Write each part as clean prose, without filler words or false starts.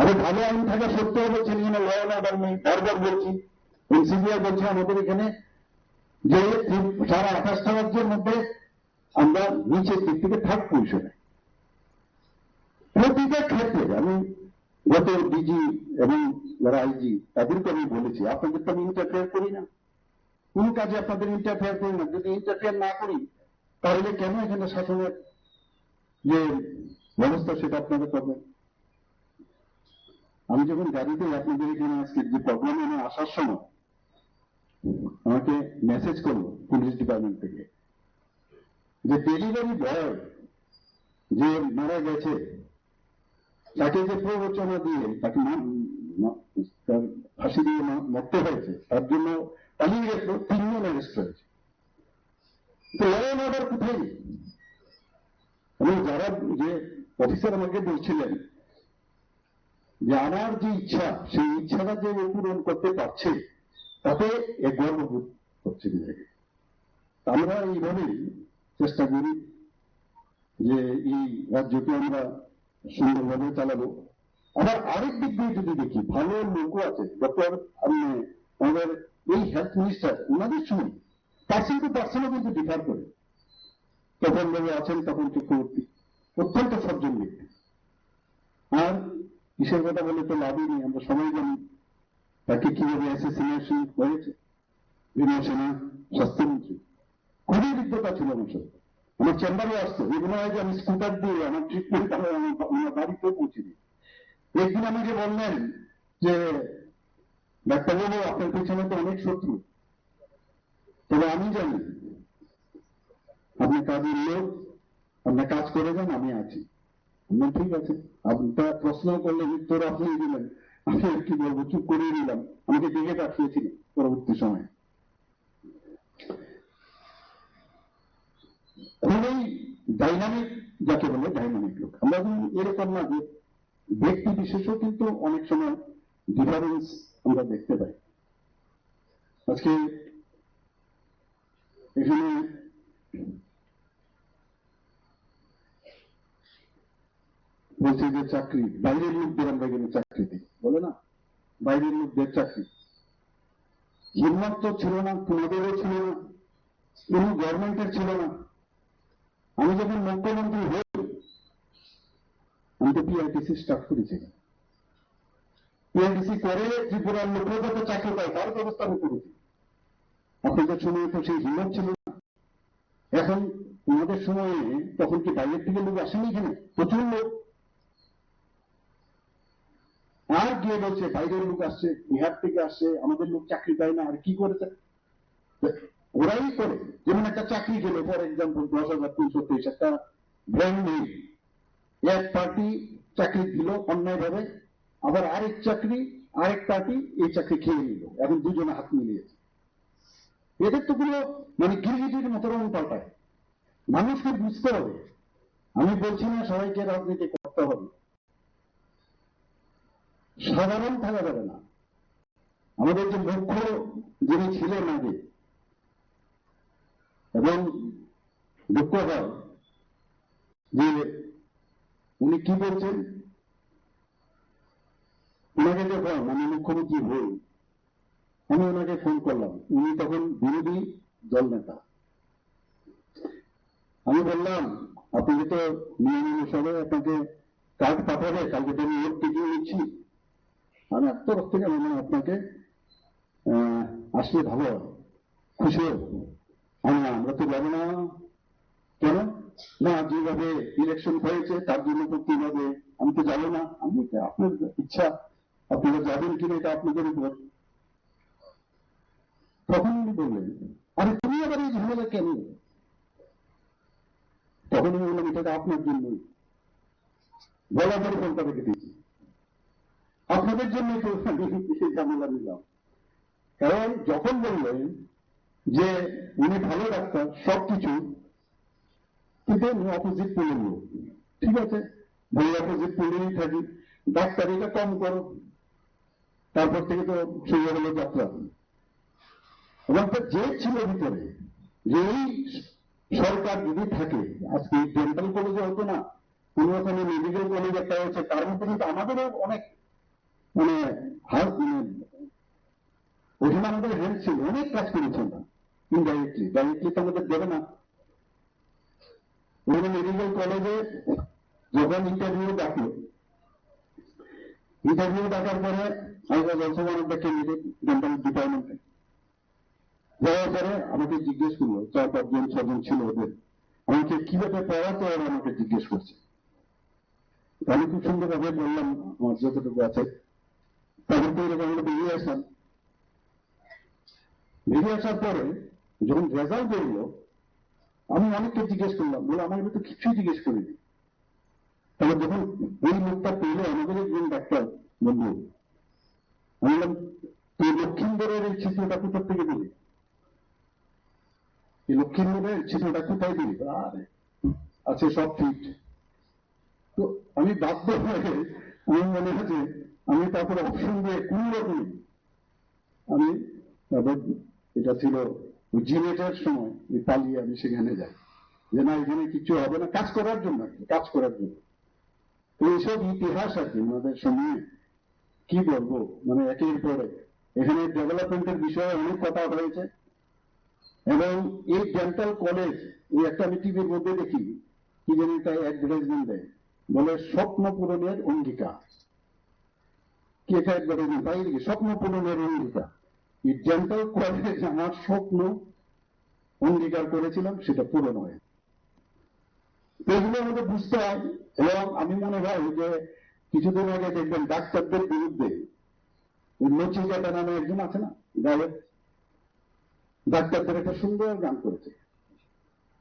আরে ভালো আইন থাকা সত্ত্বেও বলছেন এখানে ল অ্যান্ড অর্ডার নেই। বারবার বলছি, এনসিবিআই বলছে আমাদের এখানে যে 28টা রাজ্যের মধ্যে আমরা নিচের দিক থেকে থার্ড পজিশনে। প্রতিটা ক্ষেত্রে আমি গত ডিজি এবং যারা আইজি তাদেরকে আমি বলেছি, আপনাদের তো আমি ইন্টারফেয়ার করি না, কোন কাজে আপনাদের ইন্টারফেয়ার করি না। যদি ইন্টারফেয়ার না করি তাহলে কেন এখানে শাসনের যে ব্যবস্থা সেটা আপনাদের করবেন? আমি যখন গাড়িতে আপনাদের এখানে আজকে যে প্রবলেমে আমি আসার সময় আমাকে মেসেজ করলো পুলিশ ডিপার্টমেন্ট থেকে যে ডেলিভারি বয় যে মারা গেছে তাকে যে প্ররোচনা দিয়ে তাকে ফাঁসি দিয়ে মরতে হয়েছে, তার জন্য পালিয়ে গেছিল 3 জন অ্যারেস্ট হয়েছে। তো ল অ্যান্ড অর্ডার কোথায়? এবং যারা যে অফিসার আমাকে বলছিলেন যে আমার যে ইচ্ছা সেই ইচ্ছাটা যে পূরণ করতে পারছে তাতে গর্ববোধ করছে নিজেকে। আমরা এইভাবেই চেষ্টা করি যে এই রাজ্যকে আমরা সুন্দরভাবে চালাবো। আবার আরেক দিক দিয়ে যদি দেখি, ভালো লোকও আছে। ডক্টর আমাদের এই হেলথ মিনিস্টার, ওনাদের সময় পার্সন টু পার্সনও কিন্তু ডিফার করে। তখন ভাবে আছেন তখন চক্রবর্তী অত্যন্ত সজ্জন ব্যক্তি। আর কিসের কথা বলে তো লাভই নেই, আমরা সবাই জানি তাকে কিভাবে অ্যাসেসিনেশন হয়েছে। বিনয় সেনা স্বাস্থ্যমন্ত্রী খুবই বিদ্যতা ছিল আমার সাথে, আমার চেম্বারে আসতো। এগুলো হয় যে আমি স্কুটার দিয়ে আমার ট্রিটমেন্ট আমার বাড়িতেও পৌঁছে দিই। একদিন আমাকে বললেন যে ডাক্তারবাবু আপনার পেছনে তো অনেক শত্রু, তবে আমি জানি আপনি কাজের লোক, আপনার কাজ করে যান, আমি আছি। ঠিক আছে, আপনার প্রশ্ন করলে উত্তর আপনি দিলেন, আমি কি বলবো, চুপ করিয়ে দিলাম। আমাকে দেখে পাঠিয়েছিলেন পরবর্তী সময়ে। খুবই ডাইনামিক, যাকে বলে ডাইনামিক লোক। আমরা এরকম না যে ব্যক্তি বিশেষও কিন্তু অনেক সময় ডিফারেন্স আমরা দেখতে পাই। আজকে এখানে বলছে যে চাকরি বাইরের লোকদের আমরা এখানে চাকরি দিই, বলে না বাইরের লোকদের চাকরি। হিম্মত তো ছিল না, তোমাদেরও ছিল না, কোন গভর্নমেন্টের ছিল না। আমি যখন মুখ্যমন্ত্রী হই আমি তো পিআরটিসি স্টার্ট করেছি। পিআরটিসি করে ত্রিপুরার লোকের যত চাকরি পায় তার ব্যবস্থা আমি করেছি। আপনাদের সময় তো সেই হিম্মত ছিল না। এখন তোমাদের সময়ে তখন কি বাইরের থেকে লোক আসেনি এখানে? প্রচুর লোক। আর গিয়ে বলছে বাইরের লোক আসছে, বিহার থেকে আসছে, আমাদের লোক চাকরি পায় না। আর কি করেছে ওরাই করে। যেমন একটা চাকরি গেল, ফর এক্সাম্পল 10,323, একটা ব্র্যান্ড নেই, এক পার্টি চাকরি দিল অন্যায় ভাবে, আবার আরেক পার্টি এই চাকরি খেয়ে নিল, এখন দুজনে হাত মিলিয়েছে। এদের তো পুরো মানে গিরগিটির মতো রং পাল্টায়। মানুষকে বুঝতে হবে। আমি বলছি না সবাইকে রাজনীতি করতে হবে, সাধারণ থাকা যাবে না। আমাদের যে মুখ্য যিনি ছিলেন আগে, এবং দুঃখ হয় যে উনি কি বলছেন, ওনাকে যখন আমি মুখ্যমন্ত্রী হই আমি ওনাকে ফোন করলাম, উনি তখন বিরোধী দল নেতা। আমি বললাম আপনি তো নিয়ম অনুসারে আপনাকে কার্ড পাঠাবে, কালকে তো আমি ওর টিকিয়ে নিচ্ছি, আমি তরফ থেকে আপনাকে আসলে ভালো খুশি হব। আমরা তো যাবো না। কেন না, যেভাবে ইলেকশন হয়েছে তার জন্য তো কিভাবে আমি তো যাবো না। আমি আপনার ইচ্ছা, আপনারা যাবেন কিনা এটা আপনাদের উপর। তখন উনি বললেন আরে তুমি আবার এই ঝামেলা কেন? তখন আমি বললাম এটা আপনার জন্য বলা করে ফোনটা রেখে দিয়েছি, আপনাদের জন্যই তো সেই ঝামেলা নিলাম। কারণ যখন বললেন যে উনি ভালো ডাক্তার সবকিছু, কিন্তু অপোজিট পোলের লোক, ঠিক আছে ভাই অপোজিট পোলেই থাকি, ডাক্তারিটা কম করো, তারপর থেকে তো শুরু হলো যাত্রা। এবং যে ছিল ভিতরে যে এই সরকার যদি থাকে আজকে ডেন্টাল কলেজে হতো না, কোন ওখানে মেডিকেল কলেজ একটা হচ্ছে, তার মধ্যে কিন্তু আমাদেরও অনেক মানে ওখানে আমাদের হেল্প ছিল, অনেক কাজ করেছি আমরা ডাইরেক্টলি তো আমাদের দেবে না। ওখানে মেডিকেল কলেজে যখন ইন্টারভিউ ডাকার পরে I was also one of the candidate dental ডিপার্টমেন্টে যাওয়ার পরে আমাকে জিজ্ঞেস করলো, 4-5 জন 6 জন ছিল ওদের, আমাকে কিভাবে পড়াতে ওরা আমাকে জিজ্ঞেস করছে। আমি খুব সুন্দরভাবে বললাম আমার যতটুকু আছে। তারপর তো এরকম আমরা বেরিয়ে আসলাম। বেরিয়ে আসার পরে যখন রেজাল্ট বেরোলো, আমি অনেককে জিজ্ঞেস করলাম, বলে আমাকে তো কিছুই জিজ্ঞেস করিনি। তাহলে যখন এই লোকটা পেলে আমাদের একজন ডাক্তার বন্ধু, আমি বললাম তুই লক্ষ্মীন্দরের এই চিত্রটা কোথার থেকে দিলি, এই লক্ষ্মীন্দরের চিত্রটা কোথায় দিলি? আরে আছে সব ফিট। তো আমি বাধ্য হয়ে আমি মনে হচ্ছে আমি তারপরে অপশন দিয়ে কোন রকমই আমি তারপর এটা ছিল জিনেটের সময় পালিয়ে আমি সেখানে যাই, যে না এখানে কিছু হবে না, কাজ করার জন্য কাজ করার জন্য। তো এইসব ইতিহাস আর কি আমাদের সময়ে কি বলবো, মানে একের পরে এখানে ডেভেলপমেন্টের বিষয়ে অনেক কথা হয়েছে। এবং এই ডেন্টাল কলেজ এই একটা আমি টিভির মধ্যে দেখি কি জানি তাই অ্যাডভার্টাইজমেন্ট দেয়, বলে স্বপ্ন পূরণের অঙ্গীকার। কি এটা অ্যাডভার্টাইজমেন্ট তাই দেখি, স্বপ্ন পূরণের অঙ্গীকার। এই ডেন্টাল কলেজ আমার স্বপ্ন অঙ্গীকার করেছিলাম, সেটা পূরণ হয়। এগুলো আমাদের বুঝতে হয়। এবং আমি মনে হয় যে কিছুদিন আগে দেখবেন ডাক্তারদের বিরুদ্ধে নচিকেতা নামে একজন আছে না গায়ক, ডাক্তারদের একটা সুন্দর গান করেছে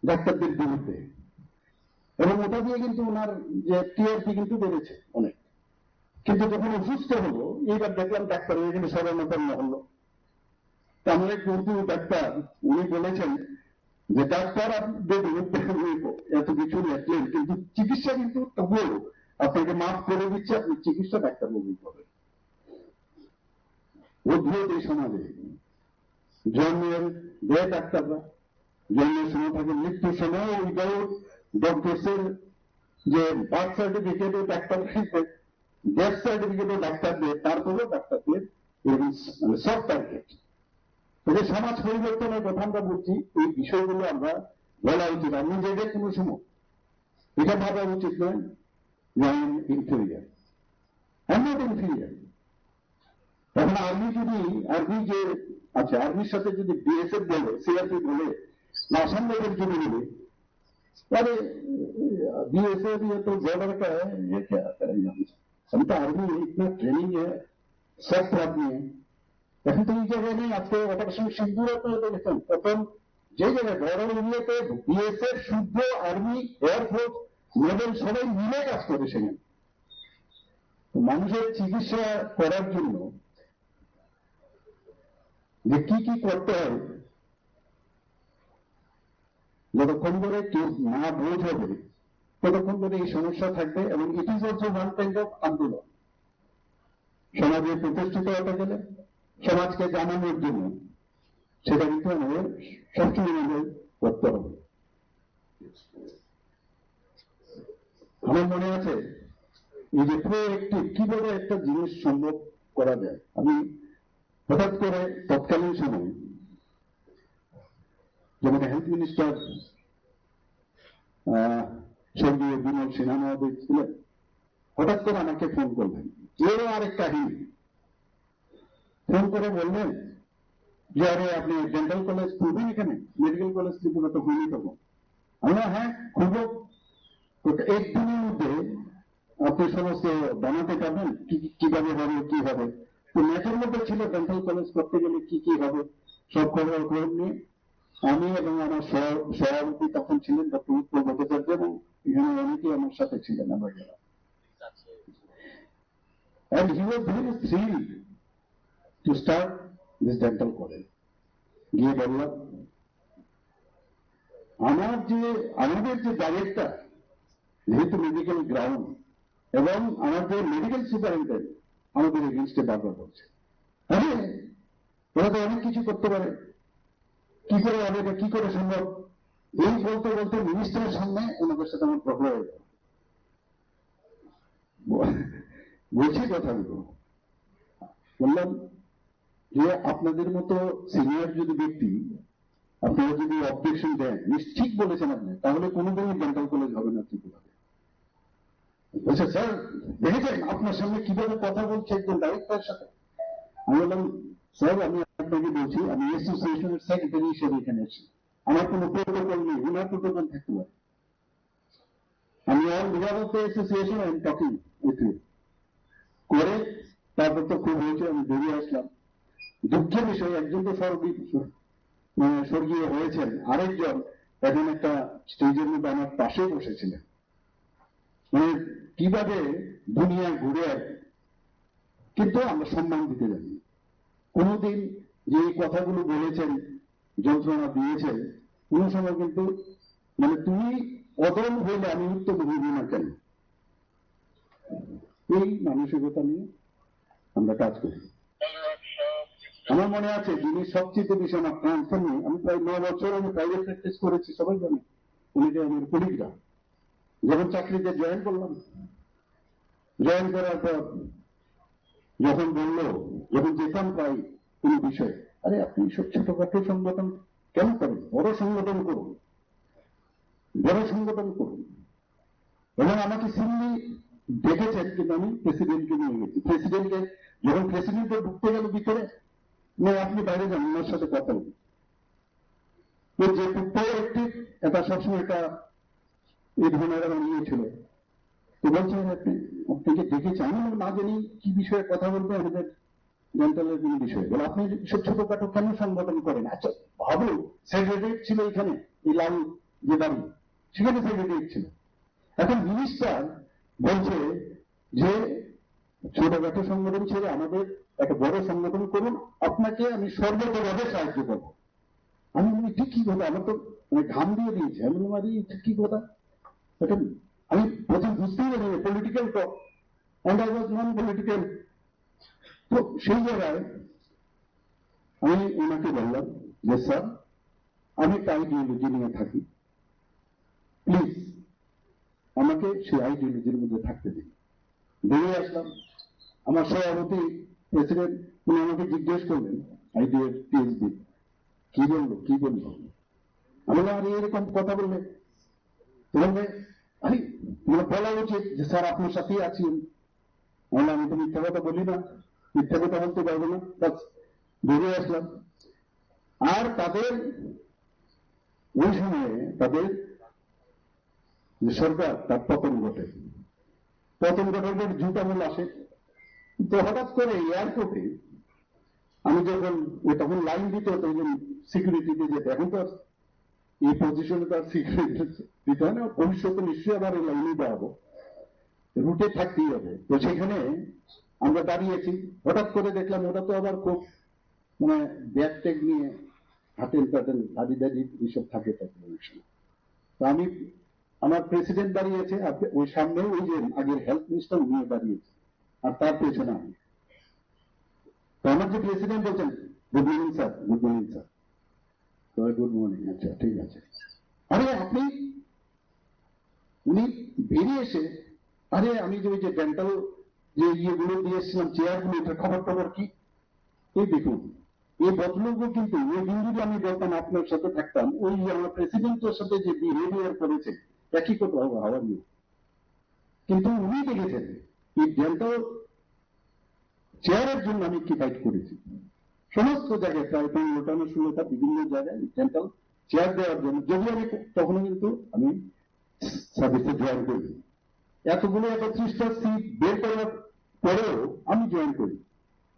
ডাক্তারদের বিরুদ্ধে, এবং ওটা দিয়ে কিন্তু ওনার যে টিআরপি কিন্তু বেড়েছে অনেক। কিন্তু যখন অসুস্থ হলো, এইবার দেখলাম ডাক্তার এখানে সরানোতন্ন হলো। তেমন এক উর্দু ডাক্তার উনি বলেছেন যে ডাক্তারদের বিরুদ্ধে এত কিছু লেখলেন, কিন্তু চিকিৎসা কিন্তু তবুও আপনাকে মাফ করে দিচ্ছে, আপনি চিকিৎসা ডাক্তারবাবু করেন। অদ্ভুত এই সমাজে জন্মের দেয় ডাক্তাররা, জন্মের সময় থাকে, মৃত্যুর সময় উইদাউট ডক্টরসের যে বার্থ সার্টিফিকেটে ডাক্তার ডেথ সার্টিফিকেটে ডাক্তার দেয়, তারপরেও ডাক্তারদের এরকম সব টার্গেট। তবে সমাজ পরিবর্তনের কথা আমরা বলছি, এই বিষয়গুলো আমরা বলা উচিত। আর নিজেদের কোনো সময় এটা ভাবা উচিত নয় যে আমি ইনফেরিয়ার, আমি নট ইনফেরিয়ার। এখন আর্মি যদি আর্মি যে আচ্ছা আর্মির সাথে যদি বিএসএফ বলে, সিআরপি বলে, না আসাম লেভেল যদি বলে, তাহলে बीएसएफ ये तो बॉर्डर का है, ये क्या करेंगे? हम तो आर्मी इतना ट्रेनिंग है, सख्त आदमी है। এখন তো এই জায়গায় নেই, আজকে অপারেশন সিন্দুর আপনারা দেখেছেন, তখন যে জায়গায় বর্ডার এরিয়াতে বিএসএফ, সূর্য, আর্মি, এয়ারফোর্স, নেভেল সবাই মিলে কাজ করে সেখানে। মানুষের চিকিৎসা করার জন্য যে কি করতে হয়, যতক্ষণ ধরে কেউ না বোঝ হবে ততক্ষণ ধরে এই সমস্যা থাকবে। এবং it is also one kind of আন্দোলন। সমাজে প্রতিষ্ঠিত হতে গেলে, সমাজকে জানানোর জন্য, সেটা কিন্তু আমাদের সবসময় আমাদের করতে হবে। আমার মনে আছে এই যে প্রোঅ্যাক্টিভ কিভাবে একটা জিনিস সম্ভব করা যায়। আমি হঠাৎ করে তৎকালীন সময় যেমন হেলথ মিনিস্টার স্বর্গীয় বিমল সিনহা মহোদয় ছিলেন, হঠাৎ করে আমাকে ফোন করলেন, এরও আরেক কাহিনী। ফোন করে বললেন যে আরে আপনি ডেন্টাল কলেজ খুলবেন এখানে, মেডিকেল কলেজ ত্রিপুরা তো হয়নি তখন। আমরা হ্যাঁ খুলব, একদিনের মধ্যে আপনি সমস্ত বানাতে পারবেন, কিভাবে হবে কি হবে। তো ম্যাথের মধ্যে ছিল ডেন্টাল কলেজ করতে গেলে কি হবে, সব খবর নিয়ে আমি এবং আমার সভাপতি তখন ছিলেন ডক্টর উৎপল ভট্টাচার্য, এবং এখানে অনেকেই আমার সাথে ছিলেন আমরা গেলাম। And he was very thrilled to start this dental college. গিয়ে বললাম আমাদের যে ডাইরেক্টর, যেহেতু মেডিকেল গ্রাউন্ড, এবং আমাদের মেডিকেল সুপারিনটেন্ডেন্ট আমাদের এগেইনস্টে বারবার বলছে, আরে ওরা তো অনেক কিছু করতে পারে, কি করে হবে, এটা কি করে সম্ভব। এই বলতে বলতে মিনিস্টারের সামনে ওনাদের সাথে আমার প্রবলেম হয়ে গেল। বলছি কথাগুলো বললাম যে আপনাদের মতো সিনিয়র যদি ব্যক্তি আপনারা যদি অবজেকশন দেন, ঠিক বলেছেন আপনি, তাহলে কোনোদিনই ডেন্টাল কলেজ হবে না ত্রিপুরাতে। বলছে স্যার দেখেছেন আপনার সামনে কিভাবে কথা বলছে একজন ডাইরেক্টরের সাথে। আমি বললাম স্যার আমি আপনাকে বলছি আমি অ্যাসোসিয়েশনের সেক্রেটারি হিসেবে এখানে আছি, আমার কোনো প্রোটোকল নেই, ওনার প্রোটোকল থাকতে পারে। আমি on behalf of the association I am talking with you করে তারপর তো খুব হয়েছে, আমি বেরিয়ে আসলাম। দুঃখের বিষয় একজন তো স্বর্গীয় হয়েছেন, আরেকজন এখন একটা স্টেজের মধ্যে আমার পাশে বসেছিলেন। মানে কিভাবে দুনিয়া ঘুরে আর কিন্তু আমরা সম্মান দিতে জানি। কোনোদিন যে কথাগুলো বলেছেন, যন্ত্রণা দিয়েছেন, কোন সময় কিন্তু মানে তুমি অদম হইলে আমি উত্তম হইব না কেন, এই মানসিকতা নিয়ে আমরা কাজ করি। আমার মনে আছে যিনি সবচেয়ে বেশি আমার ট্রান্সফার নিয়ে, আমি প্রায় 9 বছর আমি প্রাইভেট প্র্যাকটিস করেছি, সবাই জানে, উনি আমার কলিগরা। যখন চাকরিতে জয়েন করলাম, জয়েন করার পর যখন বললো, যখন যেতাম প্রায় কোন বিষয়ে, আরে আপনি সব ছোটখাটো সংগঠন কেন করেন, বড় সংগঠন করুন, বড় সংগঠন করুন। এবং আমাকে সিমলি দেখেছেন, কিন্তু আমি প্রেসিডেন্টকে নিয়ে গেছি। প্রেসিডেন্টকে যখন প্রেসিডেন্টকে ঢুকতে গেল ভিতরে, আপনি বাইরে যান, ওনার সাথে কথা বলুন। যে একটি এটা সবসময় একটা এই ধরনের নিয়ে ছিল। তো বলছেন আপনাকে দেখেছি, আমি না জানি কি বিষয়ে কথা বলবো, আমাদের ডেন্টালের কোন বিষয়ে। বলে আপনি সব ছোটখাটো কেন সংগঠন করেন? আচ্ছা ভাবুন, সেক্রেটারিয়েট ছিল এখানে, এই লাল যে বাড়ি, সেখানে সেক্রেটারিয়েট ছিল। এখন মিনিস্টার বলছে যে ছোটখাটো সংগঠন ছেড়ে আমাদের একটা বড় সংগঠন করুন, আপনাকে আমি সর্বতভাবে সাহায্য করবো। আমি বলি ঠিক কি কথা, আমার তো ঘাম দিয়ে দিয়েছে। আমি বললাম আরে ঠিক কি কথা, এটা আমি প্রথম বুঝতেই পারিনি political talk, and I was non political. তো সেই জায়গায় আমি ওনাকে বললাম যে স্যার আমি একটা আইডিওলজি নিয়ে থাকি, প্লিজ আমাকে সেই আইডিওলজির মধ্যে থাকতে দিন। বেরিয়ে আসলাম। আমার সভাপতি প্রেসিডেন্ট উনি আমাকে জিজ্ঞেস করলেন আইডিও পিএইচডি কি বললো। আমি বললাম আরে এরকম কথা বললে বলবে, আরে মানে বলা উচিত যে স্যার আপনার সাথেই আছি। আমি তো মিথ্যা কথা বলি না, মিথ্যা কথা বলতে পারবো না। বেরিয়ে আসলাম। আর তাদের ওই সময়ে তাদের যে সরকার, তার পতন ঘটে। পতন ঘটার পর জুতামূল আসে। তো হঠাৎ করে এয়ারপোর্টে আমি যখন তখন লাইন দিতে হতো সিকিউরিটিতে যেতে, এখন তো এই পজিশনে তার সিকিউরিটি দিতে হয় না, ভবিষ্যতে নিশ্চয়ই আবার এই লাইনে দেওয়াবো, রুটে থাকতেই হবে। তো সেখানে আমরা দাঁড়িয়েছি, হঠাৎ করে দেখলাম ওরা তো আবার খুব মানে ব্যাগ ট্যাগ নিয়ে হাতের কাটেন দাদি এইসব থাকে অনেক সময়। তো আমি আমার প্রেসিডেন্ট দাঁড়িয়েছে, আর ওই সামনে ওই যে আগের হেলথ মিনিস্টার উনিও দাঁড়িয়েছে, আর তার পেছনে আমি। তো আমার যে প্রেসিডেন্ট বলছেন good morning sir, good morning sir. Good morning, আচ্ছা ঠিক আছে। আরে আপনি, উনি বেরিয়ে এসে আরে আমি যে ওই যে ডেন্টাল যে ইয়েগুলো দিয়ে এসেছিলাম চেয়ারগুলো, এটার খবর কি, এই দেখুন এই ভদ্রলোকও কিন্তু ওই দিন যদি আমি বলতাম আপনার সাথে থাকতাম, ওই আমার প্রেসিডেন্টের সাথে যে বিহেভিয়ার করেছে একই কথা হওয়ার নিয়ে। কিন্তু উনি দেখেছেন এই ডেন্টাল চেয়ারের জন্য আমি কি ফাইট করেছি সমস্ত জায়গায়, প্রায় 15টা না 16টা বিভিন্ন জায়গায় ডেন্টাল চেয়ার দেওয়ার জন্য। যদি আমি তখনও কিন্তু আমি সার্ভিসে জয়েন করি, এতগুলো 31টা সিট বের করার পরেও আমি জয়েন করি।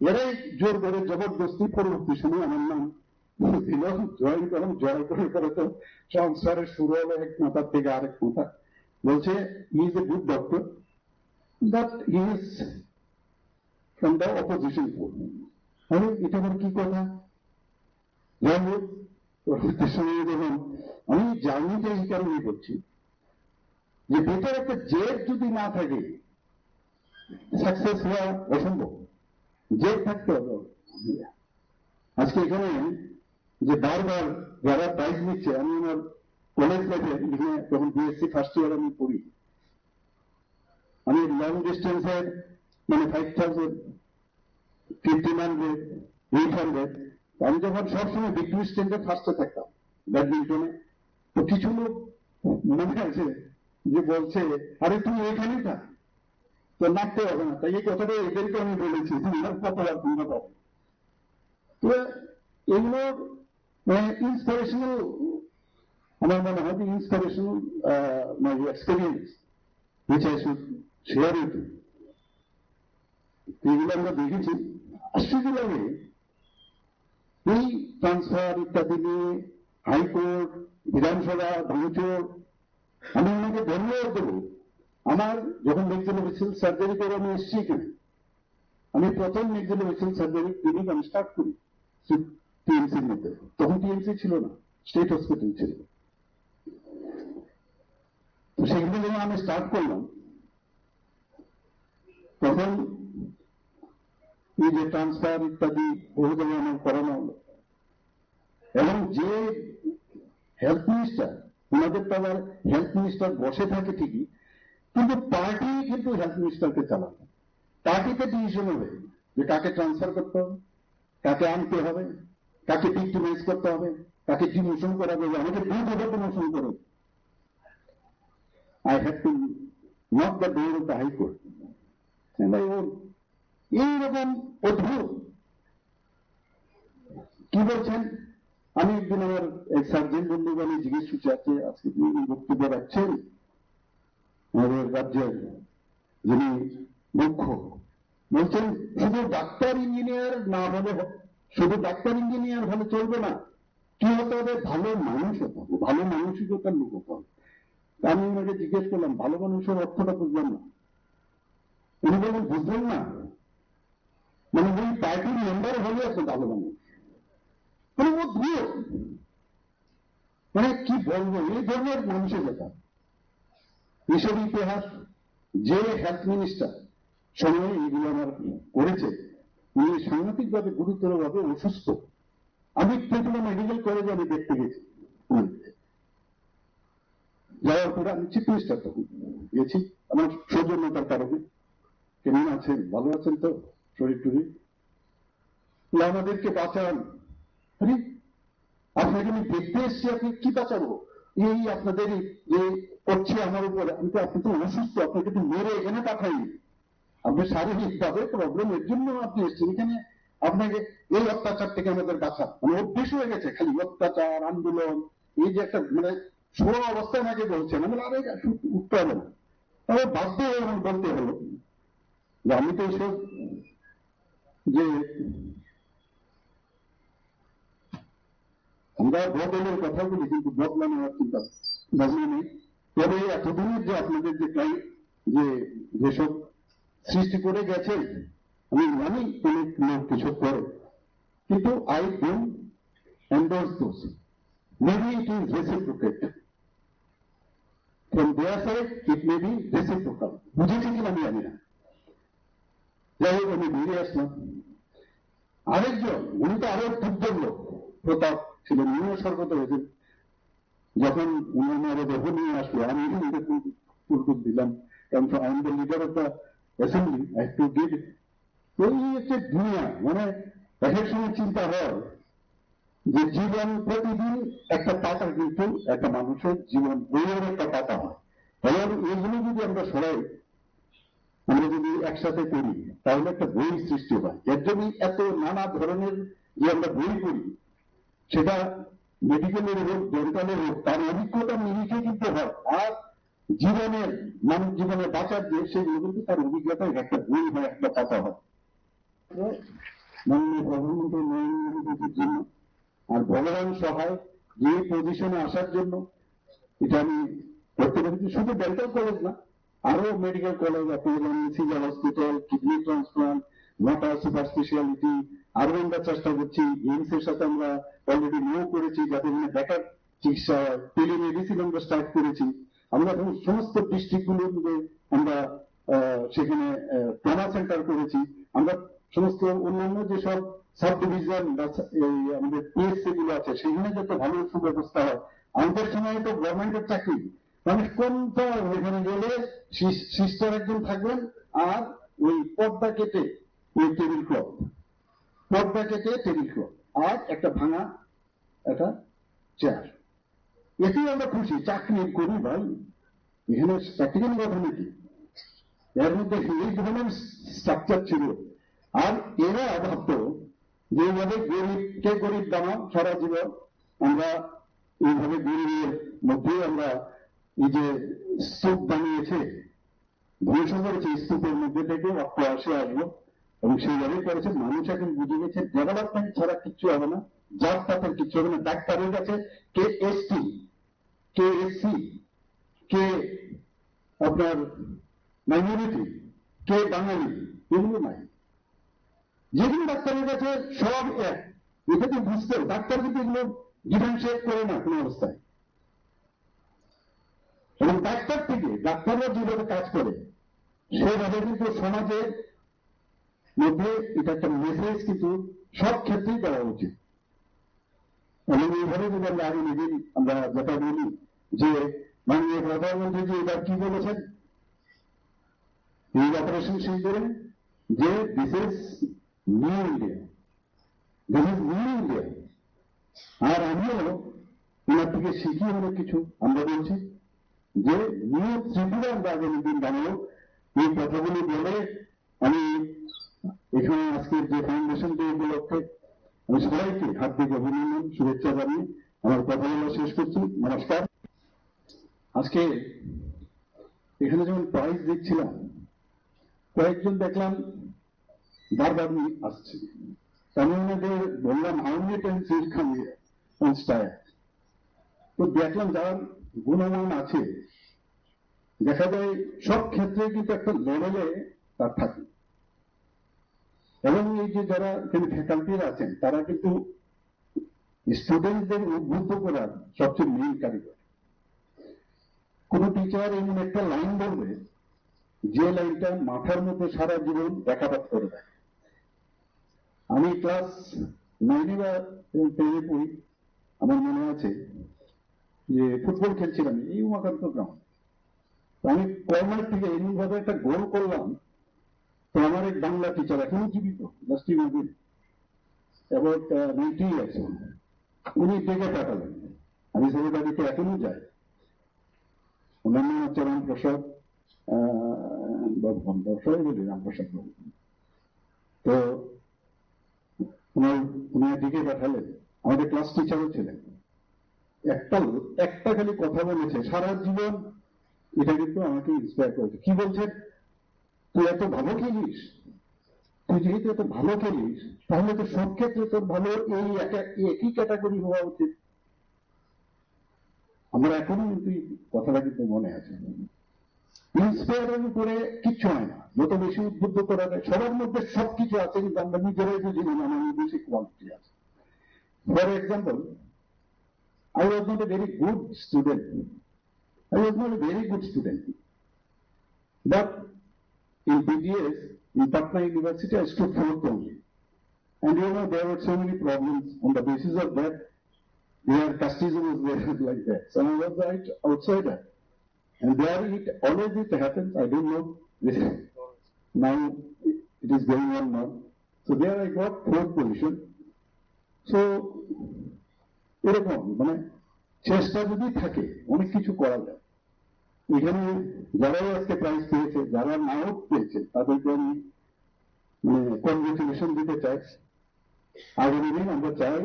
এরাই জোর করে জবরদস্তি পরবর্তী সময় আমার নাম দিল, জয়েন করলাম। জয়েন করে পরে তো সংসারের শুরু হলো এক মাথার থেকে আরেক মাথা। বলছে he is a good doctor, but he is from the opposition poll. আরে এটা আবার কি কথা? যাই হোক, পরবর্তী সময়ে যখন আমি জার্নিটা এই কারণে করছি যে ভেতরে একটা জেদ যদি না থাকে সাকসেস হওয়া অসম্ভব। জেদ থাকতে হবে। আজকে এখানে যে বারবার যারা প্রাইজ নিচ্ছে, আমি আমার কলেজ লাইফে এখানে যখন বিএসসি ফার্স্ট ইয়ার আমি পড়ি, আমি লং ডিস্টেন্সের মানে 5000 1500, 800, আমি যখন সবসময় ভিক্টোরি স্ট্যান্ডে ফার্স্টে থাকতাম ব্যাডমিন্টনে, তো কিছু লোক মনে আছে যে বলছে আরে তুমি এখানেই থাক, তো নাচতে হবে না। তাই এই কথাটা এদেরকে আমি বলেছি, তোমরা পাবো। তো এগুলোর ইন্সপিরেশনাল, আমার মনে হয় যে inspirational my experience which I should share with you. এগুলো আমরা দেখেছি। আশ্চর্য লাগে এই ট্রান্সফার ইত্যাদি নিয়ে হাইকোর্ট, বিধানসভা ভাঙচুর, আমি ওনাকে ধন্যবাদ দেবো। আমার যখন মেক্সিলোফেসিয়াল সার্জারি করে আমি এসেছি এখানে, আমি প্রথম মেক্সিলোফেসিয়াল সার্জারি ক্লিনিক আমি স্টার্ট করি টিএমসির মধ্যে। তখন টিএমসি ছিল না, স্টেট হসপিটাল ছিল। তো সেখানে যখন আমি স্টার্ট করলাম, তখন এই যে ট্রান্সফার ইত্যাদি বহু জায়গায় আমার করানো হলো, এবং যে হেলথ মিনিস্টার, ওনাদের তো আবার হেলথ মিনিস্টার বসে থাকে ঠিকই, কিন্তু পার্টি কিন্তু হেলথ মিনিস্টারকে চালাবে। পার্টিতে ডিসিশন হবে যে কাকে ট্রান্সফার করতে হবে, কাকে আনতে হবে, কাকে ভিক্টিমাইজ করতে হবে, কাকে ডিমোশন করা যাবে। আমাকে দুটো ডিমোশন করো। I had to knock the door of the High Court. এইরকম অদ্ভুত কি বলছেন। আমি একদিন আমার এক সার্জন বন্ধুকে আমি জিজ্ঞেস করছি, আজকে তিনি বক্তব্য রাখছেন আমাদের রাজ্যের যিনি মুখ্য, বলছেন শুধু ডাক্তার ইঞ্জিনিয়ার না হলে, শুধু ডাক্তার ইঞ্জিনিয়ার হলে চলবে না, কি হতে হবে, ভালো মানুষ হতে হবে, ভালো মানসিকতার লোক হতে হবে। আমি ওনাকে জিজ্ঞেস করলাম ভালো মানুষের অর্থটা বুঝলাম না। উনি বললেন বুঝলেন না, মানে ওই পার্টির মেম্বার হলে আছে ভালো মানুষ। মানে অদ্ভুত, মানে কি বলবো, এই ধরনের মানসিকতা, এসব ইতিহাস যে হেলথ মিনিস্টার সময়ে এগুলো আমার করেছে, উনি সাংঘাতিকভাবে গুরুতরভাবে অসুস্থ। আমি ত্রিপুরা মেডিকেল কলেজে আমি দেখতে গেছি, যাওয়ার পরে আমি চিফ মিনিস্টার তখন গেছি আমার সৌজন্যতার কারণে। কেমন আছেন, ভালো আছেন তো, শরীর টরীর, আমাদেরকে বাঁচান। আরে আপনাকে আমি দেখতে এসছি, আপনি কি বাঁচাবো, এই আপনাদের যে করছে আমার উপরে, আমি তো, আপনি তো অসুস্থ, আপনাকে তো মেরে এখানে পাঠাইনি, আপনি শারীরিকভাবে প্রবলেম, এর জন্য আপনি এসছেন এখানে, আপনাকে এই অত্যাচার থেকে আমাদের বাঁচান। মানে অভ্যেস হয়ে গেছে খালি অত্যাচার, আন্দোলন, এই যে একটা মানে ছোড়া অবস্থায় নাকি বলছেন, আমি আরে উঠতে হবে না, তবে বাধ্য হয়ে আমার বলতে হলো যে আমি তো এইসব যে আমরা বদলের কথা বলি, কিন্তু বদলানো চিন্তা ভাবনা নেই। তবে এতদিনের যে আপনাদের যে টাইম যে যেসব সৃষ্টি করে গেছে, আমি জানি অনেক লোক কিছু করে, কিন্তু I don't endorse those. Maybe it is reciprocate from their side, it may be reciprocal. বুঝেছি কিনা আমি জানি না। যাই হোক, আমি বেরিয়ে আসলাম। আরেকজন, উনি তো আরো দুর্যোগ লোক, প্রতাপ ছিলেন, উনিও স্বর্গত হয়েছেন। যখন উনি আমার দেহ নিয়ে আসলো, আমি উত্তর দিলাম, কারণ I am the leader of the assembly, I have to give. এই হচ্ছে দুনিয়া, মানে একের সময় চিন্তা হয় যে জীবন প্রতিদিন একটা পাতা, কিন্তু একটা মানুষের জীবন বইয়ের একটা পাতা হয়, এবং এইগুলো যদি আমরা সবাই আমরা যদি একসাথে করি তাহলে একটা বই সৃষ্টি হয়। এর জন্য এত নানা ধরনের যে আমরা বই করি, সেটা মেডিকেলের হোক, ডেন্টালের হোক, তার অভিজ্ঞতা নিরিখে কিন্তু হয়। আর জীবনের, মানুষ জীবনে বাঁচার যে সেগুলো কিন্তু তার অভিজ্ঞতায় একটা বই হয়, একটা পাতা হয়। মাননীয় প্রধানমন্ত্রী নরেন্দ্র মোদীর জন্য আর ভগবান সহায় যে পজিশনে আসার জন্য এটা আমি করতে পেরেছি। শুধু ডেন্টাল কলেজ না, আরো মেডিকেল কলেজ, আপনারা জানেন সিজার hospital, kidney transplant, water super speciality, আরো আমরা চেষ্টা করছি। এইমস এর সাথে আমরা অলরেডি নিয়োগ করেছি যাতে বেটার চিকিৎসা, টেলিমেডিসিন আমরা স্টার্ট করেছি। আমরা এখন সমস্ত ডিস্ট্রিক্ট গুলোতে আমরা সেখানে ট্রমা সেন্টার করেছি। আমরা সমস্ত অন্যান্য যেসব সাব ডিভিশন বা আমাদের পিএসসি গুলো আছে, সেখানে যাতে ভালো সুব্যবস্থা হয়। আমাদের সময় তো গভর্নমেন্টের চাকরি, মানে কোনটা ওইখানে গেলে সিস্টার একজন থাকবেন, আর ওই পর্দা কেটে ওই টেবিল ক্লথ, পর্দা কেটে টেবিল ক্লথ আর একটা ভাঙা একটা চেয়ার, এতেই আমরা খুশি। চাকরি করি ভাই, এখানে প্র্যাকটিক্যাল কথা নাকি? এর মধ্যে এই ধরনের স্ট্রাকচার ছিল। আর এরা ভাবত যেভাবে গরিবকে গরিব বানাও সারা জীবন, আমরা এইভাবে গরিবের মধ্যেই আমরা এই যে স্তূপ বানিয়েছে, ধ্বংস করেছে, স্তূপের মধ্যে থেকে রক্ত আসে আসবো, এবং সেইভাবেই করেছে। মানুষ এখন বুঝে গেছে ডেভেলপমেন্ট ছাড়া কিচ্ছু হবে না, জাত পাতের কিচ্ছু হবে না। ডাক্তারের কাছে কে এসটি, কে এসসি, কে আপনার মাইনরিটি, কে বাঙালি, এগুলো নাই। যেগুলো ডাক্তারের কাছে সব এক, এটা তো বুঝতে হবে। ডাক্তার কিন্তু এগুলো ডিফারেন্সিয়েট করে না কোনো অবস্থায়। এবং ডাক্তার থেকে ডাক্তাররা যেভাবে কাজ করে সেভাবে কিন্তু সমাজের মধ্যে এটা একটা মেসেজ কিন্তু সব ক্ষেত্রেই দেওয়া উচিত। এবং এইভাবে যদি আমরা আগে নিজেই আমরা যেটা বলি যে মাননীয় প্রধানমন্ত্রী যে এবার কি বলেছেন এই অপারেশন সিন্দুরে, যে this is new India, this is new India. আর আমিও ওনার থেকে শিখি অনেক কিছু। আমরা বলছি যে নিউ ত্রিপুরা আমরা আগামী দিন বানাবো। এই কথাগুলি বলে আমি এখানে আজকের যে ফাউন্ডেশন ডে উপলক্ষে আমি সবাইকে হার্দিক অভিনন্দন, শুভেচ্ছা জানিয়ে আমার কথা বলা শেষ করছি। নমস্কার। আজকে এখানে যখন প্রাইজ দিচ্ছিলাম, কয়েকজন দেখলাম বারবার আসছে। আমি ওনাদের বললাম how many times you come here on star. তো দেখলাম যার গুণমান আছে, দেখা যায় সব ক্ষেত্রে কিন্তু একটা লেভেলে তার থাকে। এবং এই যে যারা এখানে ফ্যাকাল্টিরা আছেন তারা কিন্তু স্টুডেন্টদের উদ্বুদ্ধ করার সবচেয়ে মেইন কারিগর। কোন টিচার এমন একটা লাইন বলবে যে লাইনটা মাথার মধ্যে সারা জীবন দেখাপাত করে দেয়। আমি ক্লাস 9 বা 10 পড়ি, আমার মনে আছে যে ফুটবল খেলছিলাম এই উমাকান্ত গ্রাউন্ড। আমি কর্নার থেকে এমন ভাবে একটা গোল করলাম, তো আমার এক বাংলা টিচার এখনো জীবিত, জাস্ট ইমাজিন, অ্যাবাউট 90 ইয়ার্স, উনি ডেকে পাঠালেন। আমি সেই বাড়িতে এখনো যাই। ওনার নাম হচ্ছে রামপ্রসাদ বর্ধমান, বলি রামপ্রসাদ বাবু। তো উনি ডেকে পাঠালেন, আমাদের ক্লাস টিচারও ছিলেন। একটা খালি কথা বলেছে সারা জীবন, এটা কিন্তু আমাকে ইন্সপায়ার করেছে। কি বলছেন? তুই এত ভালো খেলিস, তুই যেহেতু এত ভালো খেলিস তাহলে তো সব ক্ষেত্রে তোর ভালো এই একই ক্যাটাগরি হওয়া উচিত। আমার এখনো কিন্তু কথাটা কিন্তু মনে আছে। ইন্সপায়ারের উপরে কিচ্ছু হয় না, যত বেশি উদ্বুদ্ধ করা যায়। সবার মধ্যে সবকিছু আছে, কিন্তু আমরা নিজেরাই বুঝি না আমার মধ্যে সেই কোয়ালিটি আছে। For example, I was not a very good student. I was not a very good student. But in BGS, in Patna University, I stood fourth only. And you know, there were so many problems. On the basis of that, their casteism was there like that. So I was right outsider. And there always it happens, I don't know, now it is going on now. So there I got fourth position. So, এরকম মানে চেষ্টা যদি থাকে অনেক কিছু করা যায়। এখানে যারাই আজকে প্রাইজ পেয়েছে, যারা নায়ক পেয়েছে, তাদেরকে আমি কনগ্রেচুলেশন দিতে চাই। আগামী দিন আমরা চাই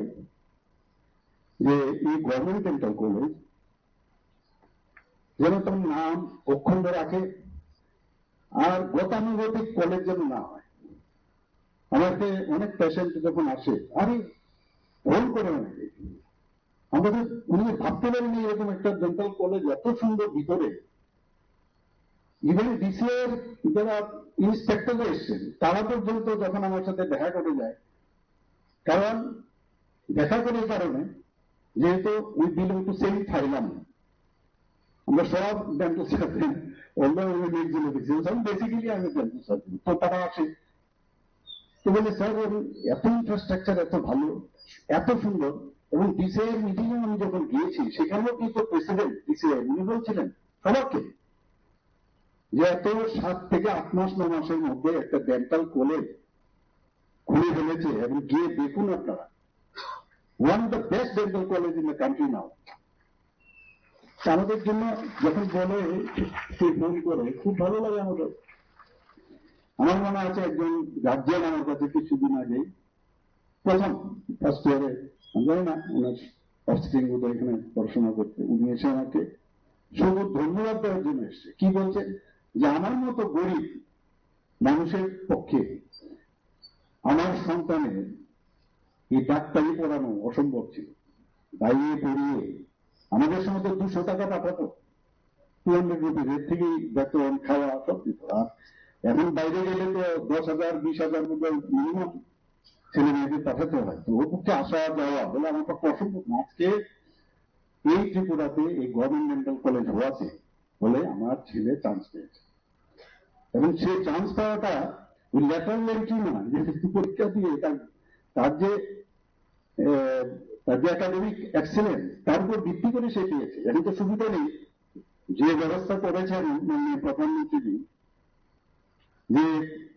যে এই গভর্নমেন্ট ডেন্টাল কলেজ যেন তার নাম অক্ষুণ্ণ রাখে, আর গতানুগতিক কলেজ যেন না হয়। আমাকে অনেক পেশেন্ট যখন আসে, আরে ফোন করে অনেকে, আমাদের উনি ভাবতে পারেনি এরকম একটা ডেন্টাল কলেজ এত সুন্দর ভিতরে। ইভেন ডিসিএর যারা ইন্সপেক্টররা এসছেন তারা পর্যন্ত যখন আমার সাথে দেখা করে যায়, কারণ দেখা করে কারণে যেহেতু we belong to same Thailand, আমরা সব ডেন্টাল সার্জন, অন্য বেসিক্যালি আমি ডেন্টাল সার্জন। তো তারা আসে, তো বলে স্যার এত ইনফ্রাস্ট্রাকচার এত ভালো, এত সুন্দর। এবং ডিসিআই মিটিং এ আমি যখন গিয়েছি সেখানেও কিন্তু প্রেসিডেন্ট ডিসিআই উনি বলছিলেন সবাইকে যে এত 7 থেকে 8 মাস 9 মাসের মধ্যে একটা ডেন্টাল কলেজ খুলে ফেলেছে, এবং গিয়ে দেখুন আপনারা, one of the best dental college in the country now. আমাদের জন্য যখন বলে, সে ফোন করে, খুব ভালো লাগে আমাদের। আমার মনে আছে একজন গার্জিয়ান আমার কাছে কিছুদিন আগে, প্রথম ফার্স্ট ইয়ারে, আমি জানি না ওনার অফিসিং বোধহয় এখানে পড়াশোনা করতে, উনি এসে আমাকে শুধু ধন্যবাদ দেওয়ার জন্য এসছে। কি বলছে, যে আমার মতো গরিব মানুষের পক্ষে আমার সন্তানের এই ডাক্তারি পড়ানো অসম্ভব ছিল। বাইরে পড়িয়ে আমাদের সময় তো 200 টাকা পাঠাতো, 200 রুপিস, এর থেকেই বেতন, খাওয়া সব দিত। আর এখন বাইরে গেলে তো 10,000 20,000 মতো মিনিমাম ছেলে মেয়েদের পাঠাতে হয়। তো ওর পক্ষে আসা যাওয়া বলে আমার পক্ষে অসম্ভব না। আজকে এই ত্রিপুরাতে এই গভর্নমেন্ট ডেন্টাল কলেজ হওয়াতে বলে আমার ছেলে চান্স পেয়েছে, এবং সেই চান্স পাওয়াটা ওই ল্যাটারাল এন্ট্রি না, যে পরীক্ষা দিয়ে তার যে একাডেমিক এক্সেলেন্স, তার উপর ভিত্তি করে সে পেয়েছে। এখন তো সুবিধা নেই, যে ব্যবস্থা করেছেন মাননীয় প্রধানমন্ত্রী, যে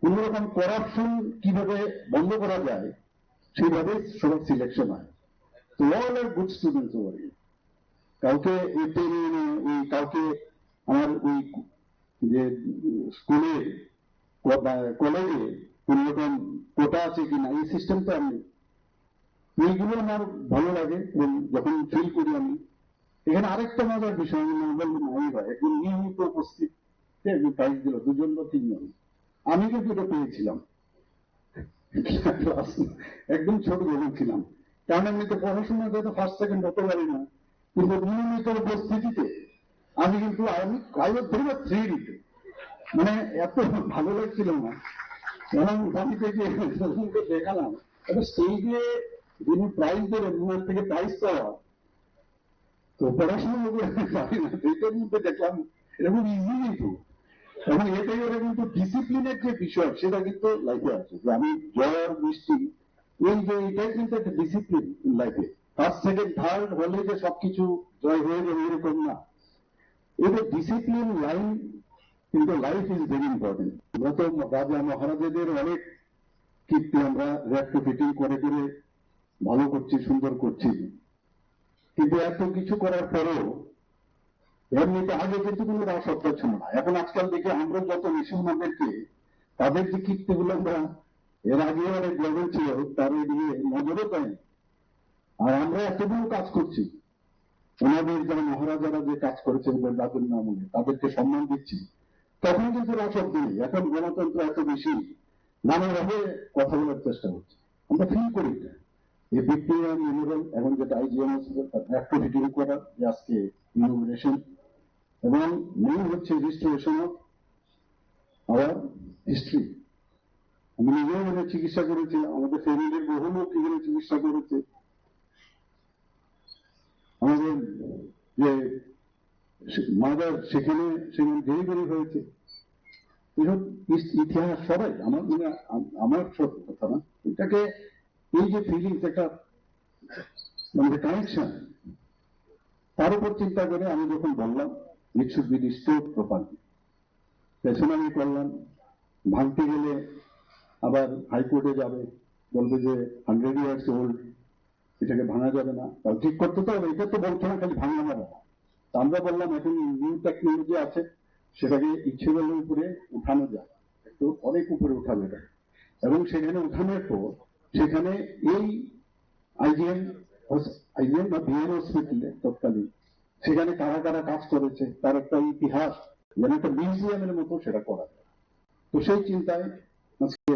কোন রকম করাপশন কিভাবে বন্ধ করা যায় সেইভাবে সবার সিলেকশন হয়। তো all are good students over here. কাউকে কাউকে আমার ওই যে স্কুলে কলেজে কোন রকম কোটা আছে কিনা, এই সিস্টেমটা আমি, এইগুলো আমার ভালো লাগে যখন ফিল করি আমি। এখানে আরেকটা মজার বিষয় আমি নাই হয়, একজন নিয়মিত উপস্থিত প্রাইজ দিল, 2জন বা 3জন। আমি কিন্তু এটা পেয়েছিলাম, একদম ছোট যখন ছিলাম। কারণ এমনিতে পড়াশোনাতে তো ফার্স্ট সেকেন্ড হতে পারি না, কিন্তু নিয়মিত উপস্থিতিতে আমি কিন্তু I was very much thrilled. মানে এত ভালো লাগছিল না, এবং বাড়িতে যে দেখালাম একটা স্টেজে যিনি প্রাইজ দেবেন ওনার থেকে প্রাইজ পাওয়া, তো পড়াশোনা পারি না, সেইটার মধ্যে দেখলাম এটা খুব ইজি কিন্তু। এবং এতে করে কিন্তু ডিসিপ্লিনের যে বিষয় সেটা কিন্তু লাইফে আছে, যে আমি জ্বর মিষ্টি, এই যে এটাই কিন্তু একটা ডিসিপ্লিন লাইফে। ফার্স্ট সেকেন্ড থার্ড হলে যে সবকিছু জয় হয়ে যাবে এরকম না, এটা ডিসিপ্লিন লাইন, কিন্তু লাইফ ইজ ভেরি ইম্পর্টেন্ট। আমরা তো রাজা মহারাজাদের অনেক কীর্তি আমরা র্যাপ ফিটিং করে করে ভালো করছি, সুন্দর করছি, কিন্তু এত কিছু করার পরেও এমনিতে আগে কিন্তু কোনো রাজসত্তা ছিল না। এখন আজকাল দেখি আমরা যত বেশি ওনাদেরকে, তাদের যে কীর্তিগুলো আমরা এর আগে অনেক লেভেল ছিল তার এদিকে নজরও দেয়। আর আমরা এতগুলো কাজ করছি, ওনাদের যারা মহারাজারা যে কাজ করেছেন রাজের আমলে, তাদেরকে সম্মান দিচ্ছি, তখন কিন্তু রাজশব্দ নেই। এখন গণতন্ত্র এত বেশি, নানাভাবে কথা বলার চেষ্টা হচ্ছে, আমরা ফিল করি না। এই ভিক্টোরিয়া মেমোরিয়াল এখন যেটা আইজিএম অ্যাক্টিভিটি করা, যে আজকে ইনোগ্রেশন, এবং মেইন হচ্ছে রিস্টোরেশন অফ আওয়ার হিস্ট্রি। আমি নিজেও এখানে চিকিৎসা করেছিলাম, আমাদের ফ্যামিলির বহু লোক এখানে চিকিৎসা করেছে। আমাদের যে মাদার সেখানে ডেলিভারি হয়েছে, এসব ইতিহাস সবাই আমার সব কথা না, এটাকে এই যে ফিলিংস, একটা মানে কানেকশন, তার উপর চিন্তা করে আমি যখন বললাম ইট শুড বি রিস্টোরড প্রপারলি, পেছনে আমি করলাম। ভাঙতে গেলে আবার হাইকোর্টে যাবে, বলবে যে 100 years ওল্ড, এটাকে ভাঙা যাবে না, তাও ঠিক করতে তো হবে। এটা তো বলছে না খালি ভাঙা যাবে না। আমরা বললাম এখন নিউ টেকনোলজি আছে, সেটাকে ইচ্ছে করলে উপরে উঠানো যায়, একটু অনেক উপরে উঠাবে এটা, এবং সেখানে উঠানোর পর সেখানে এই আইজিএম বা বিএন হসপিটালে তৎকালীন সেখানে কারা কারা কাজ করেছে তার একটা ইতিহাস, যেন একটা মিউজিয়ামের মতো সেটা করা যায়। তো সেই চিন্তায় আজকে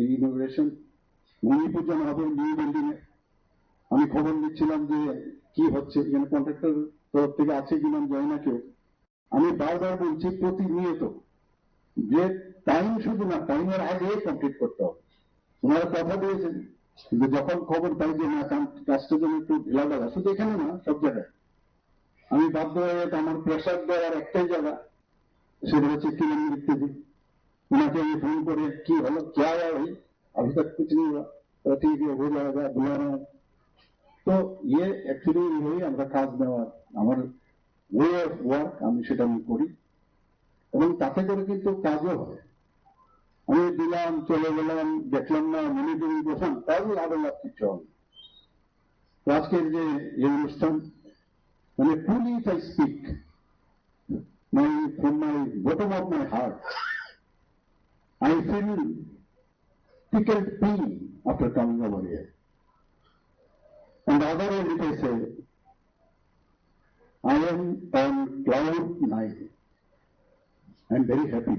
এই ইনোগ্রেশন, ভূমি পূজন হবে নিউ বিল্ডিং এ। আমি খবর নিচ্ছিলাম যে কি হচ্ছে, এখানে কন্ট্রাক্টর তরফ থেকে আছে কিনা জানি না কেউ। আমি বারবার বলছি প্রতিনিয়ত যে টাইম শুধু না, টাইমের আগে কমপ্লিট করতে হবে। ওনারা কথা দিয়েছেন, কিন্তু যখন খবর পাই যে না কাজটা যেন একটু ঢিলাঢালা, শুধু এখানে না সব জায়গায়, আমি বাধ্য হয়ে আমার প্রেশার দেওয়ার একটাই জায়গা, সেটা হচ্ছে কিরণ মৃত্যুজি। ওনাকে আমি ফোন করে কি হলো, क्या है भाई, अभी तक कुछ नहीं हुआ, ठीक है हो जाएगा, बुला रहा हूं। তো ইয়ে অ্যাকচুয়ালি এইভাবেই আমরা কাজ নেওয়ার, আমার ওয়ে অফ ওয়ার্ক আমি সেটা আমি করি, এবং তাতে করে কিন্তু কাজও হয়। আমি দিলাম, চলে গেলাম, দেখলাম না, মনিটরিং করলাম, তাহলে আরো লাভ কিছু হবে। আজকের যে এই অনুষ্ঠান, মানে truly if I speak from my bottom of my heart, I feel tickled pain after coming over here. And the other end, I say, I am on cloud nine. I am very happy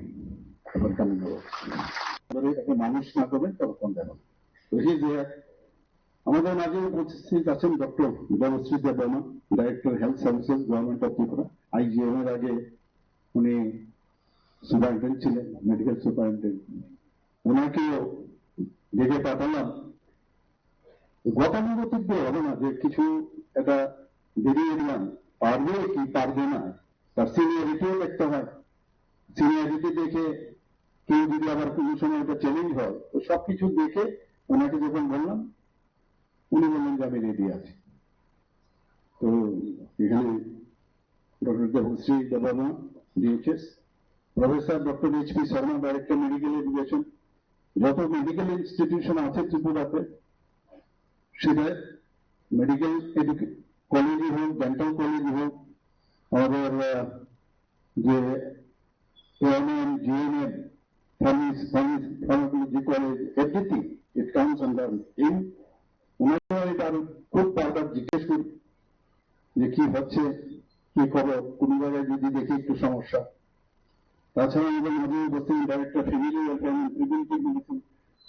for coming over. একটা মানুষ না করবেন তখন দেখুন আমাদের মাঝে উপস্থিত আছেন doctor Debashree Debbarma, director health services, government of Tripura, IgM এর আগে উনি সুপারিনটেন্ডেন্ট ছিলেন, মেডিকেল সুপারিনটেন্ডেন্ট। ওনাকেও ডেকে পাঠালাম। গতানুগতিক দিয়ে হবে না যে কিছু একটা বেরিয়ে দিলাম, পারবে কি পারবে না, তার সিনিয়রিটিও দেখতে হয়। সিনিয়রিটি দেখে কেউ যদি আবার কোনো সময় একটা চ্যালেঞ্জ হয়, তো সবকিছু দেখে ওনাকে যখন বললাম, উনি বললেন যে আমি রেডি আছি। তো এখানে doctor Debashree Debbarma, DHS, professor doctor HP. Sharma, director medical education, যত মেডিকেল ইনস্টিটিউশন আছে ত্রিপুরাতে, সেটা মেডিকেল কলেজই হোক, ডেন্টাল কলেজই হোক, আমাদের যে ANM, GNM, pharmacology college, everything it comes under him. ওনাকে এটা আরো খুব বারবার জিজ্ঞেস করি যে কি হচ্ছে, কি খবর, কোন জায়গায় যদি দেখি একটু সমস্যা। তাছাড়া আমাদের মাঝে উপস্থিত director family welfare and preventive medicine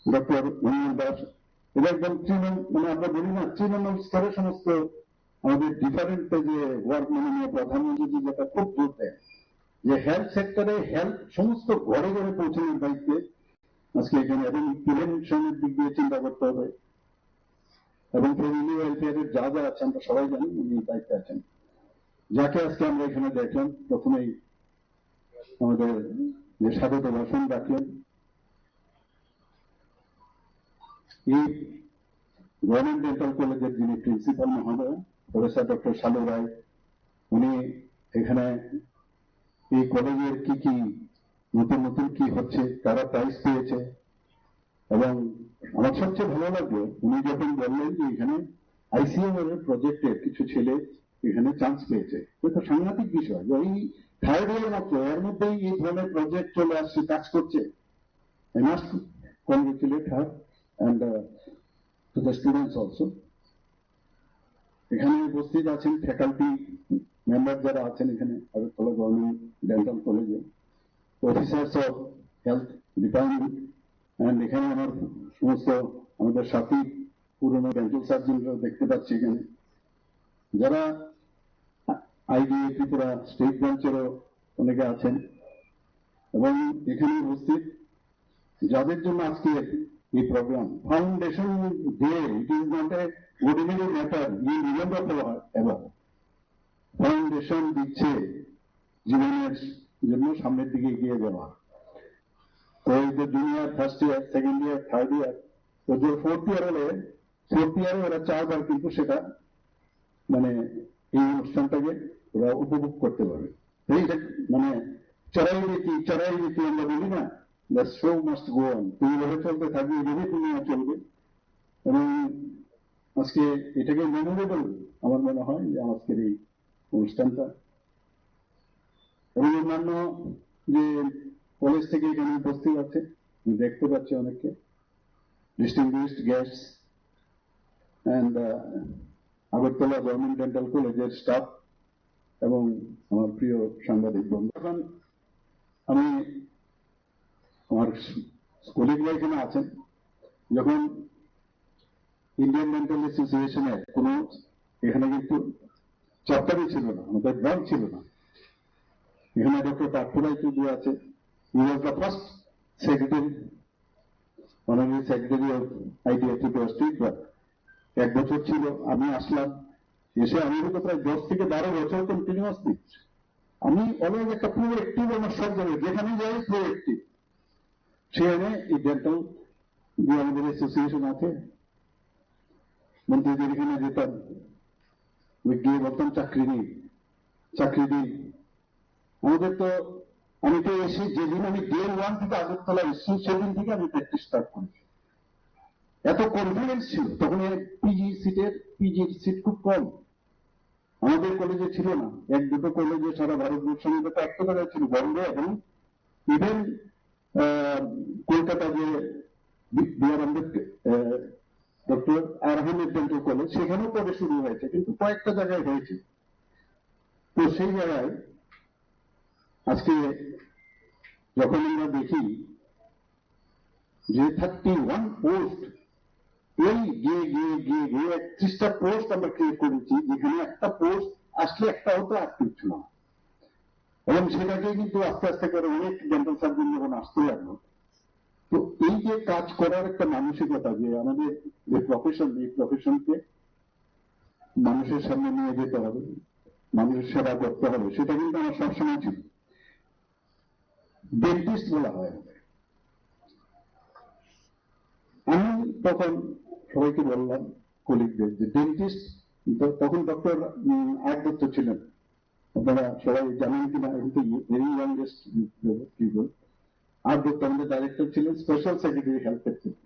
doctor Monir Das. এটা একদম মানে আমরা বলি না, তৃণমূল স্তরে সমস্ত আমাদের ডিফারেন্ট যে ওয়ার্ক, মাননীয় প্রধানমন্ত্রী যেটা খুব জোর দেয় যে হেলথ সেক্টরে হেলথ সমস্ত ঘরে ঘরে পৌঁছানোর দায়িত্বে আজকে এখানে, এবং প্রিভেনশনের দিক দিয়ে চিন্তা করতে হবে, এবং ফ্যামিলি ওয়েলফেয়ারের যা যা আছে আমরা সবাই জানি উনি দায়িত্বে আছেন। যাকে আজকে আমরা এখানে দেখলাম, প্রথমেই আমাদের যে স্বাগত ভাষণ রাখলেন, এই গভর্নমেন্ট ডেন্টাল কলেজের যিনি প্রিন্সিপাল মহোদয় প্রফেসর ডক্টর শালু রায়, উনি এখানে এই কলেজের কি কি নতুন নতুন কি হচ্ছে, কারা প্রাইজ পেয়েছে, এবং আমার সবচেয়ে ভালো লাগলো উনি যখন বললেন যে এখানে আইসিএমআর এর প্রজেক্টের কিছু ছেলে এখানে চান্স পেয়েছে। এটা সাংঘাতিক বিষয় যে এই থার্ড ইয়ার মাত্র, এর মধ্যেই এই ধরনের প্রজেক্ট চলে আসছে, কাজ করছে। I must congratulate her and to the students also. এখানে উপস্থিত আছেন ফ্যাকাল্টি মেম্বার যারা আছেন এখানে আগরতলা গভর্নমেন্ট ডেন্টাল কলেজে, officers of health department, and এখানে আমার সমস্ত আমাদের সাথী পুরনো ডেন্টাল সার্জনরা দেখতে পাচ্ছি এখানে, যারা আইডিএ ত্রিপুরা স্টেট ব্রাঞ্চেরও অনেকে আছেন, এবং এখানে উপস্থিত যাদের জন্য আজকে এই program foundation day, it is not a ordinary matter, you remember এবার ফাউন্ডেশন দিচ্ছে জীবনের জন্য সামনের দিকে এগিয়ে যাওয়া। তো এই যে junior, first year, second year, third year, তো যে ফোর্থ ইয়ার হলে ফোর্থ ইয়ারে ওরা চারবার কিন্তু সেটা মানে এই অনুষ্ঠানটাকে ওরা উপভোগ করতে পারবে। এই মানে চড়াই রীতি আমরা বলি না, the show must go on, তুমি এভাবে চলতে থাকবে, এভাবে দুনিয়া চলবে। এবং আজকে এটাকে মেমোরেবল আমার মনে হয় যে আজকের এই অনুষ্ঠানটা, এবং অন্যান্য যে কলেজ থেকে এখানে উপস্থিত আছে দেখতে পাচ্ছি অনেককে, distinguished guests and Agartala government dental কলেজের স্টাফ এবং আমার প্রিয় সাংবাদিক বন্ধু। এখন আমি আমার কলিগরা এখানে আছেন, যখন ইন্ডিয়ান ডেন্টাল অ্যাসোসিয়েশনের কোনো এখানে কিন্তু চ্যাপ্টারই ছিল না, আমাদের ব্রাঞ্চ ছিল না। এখানে ডক্টর পার্থরাই চৌধুরী আছে, he was the first secretary, honorary secretary of IDA Tripura state branch. 1 বছর ছিল, আমি আসলাম, এসে আমি হয়তো প্রায় 10 থেকে 12 বছর কন্টিনিউয়াসলি আমি অলওয়েজ একটা প্রোঅ্যাক্টিভ, আমার সব জায়গায় যেখানে যাই প্রোঅ্যাক্টিভ। সেখানে এই ডেন্টাল যে আমাদের অ্যাসোসিয়েশন আছে, মন্ত্রীদের এখানে যেতাম, গিয়ে বলতাম চাকরি দিই। আমাদের তো আমি তো এসে যেদিন আমি ডে 1 থেকে আগরতলা এসেছি সেদিন থেকে আমি প্র্যাকটিস স্টার্ট করেছি। এত কনফিডেন্স ছিল তখন। পিজির সিট খুব কম আমাদের কলেজে ছিল না, এক দুটো কলেজে সারা ভারতবর্ষের মধ্যে একটা জায়গায় ছিল, বম্বে এবং ইভেন কলকাতা যে B.R.. Ambedkar doctor Ahmed dental college, সেখানেও পরে শুরু হয়েছে, কিন্তু কয়েকটা জায়গায় হয়েছে। তো সেই জায়গায় আজকে যখন আমরা দেখি যে 31 পোস্ট, এই গিয়ে 31টা পোস্ট আমরা ক্রিয়েট করেছি, যেখানে একটা পোস্ট আসলে একটা হতো আর কিছু না। এবং সেটাকে কিন্তু আস্তে আস্তে করে অনেক ডেন্টাল সার্জন যখন আসতে লাগলো, তো এই যে কাজ করার একটা মানসিকতা, যে আমাদের যে প্রফেশন, এই প্রফেশনকে মানুষের সামনে নিয়ে যেতে হবে, মানুষের সেবা করতে হবে, সেটা কিন্তু আমার সবসময় ছিল। ডেন্টিস্ট বলা হয় আমি তখন সবাইকে বললাম, কলিগদের, যে ডেন্টিস্ট। তখন ডক্টর আয়াত দত্ত ছিলেন, আপনারা সবাই জানেন কিনা, ভেরি ইয়াংগেস্ট পিপল। আয়াত দত্ত আমাদের ডাইরেক্টর ছিলেন, স্পেশাল সেক্রেটারি হেলথ কেয়ার।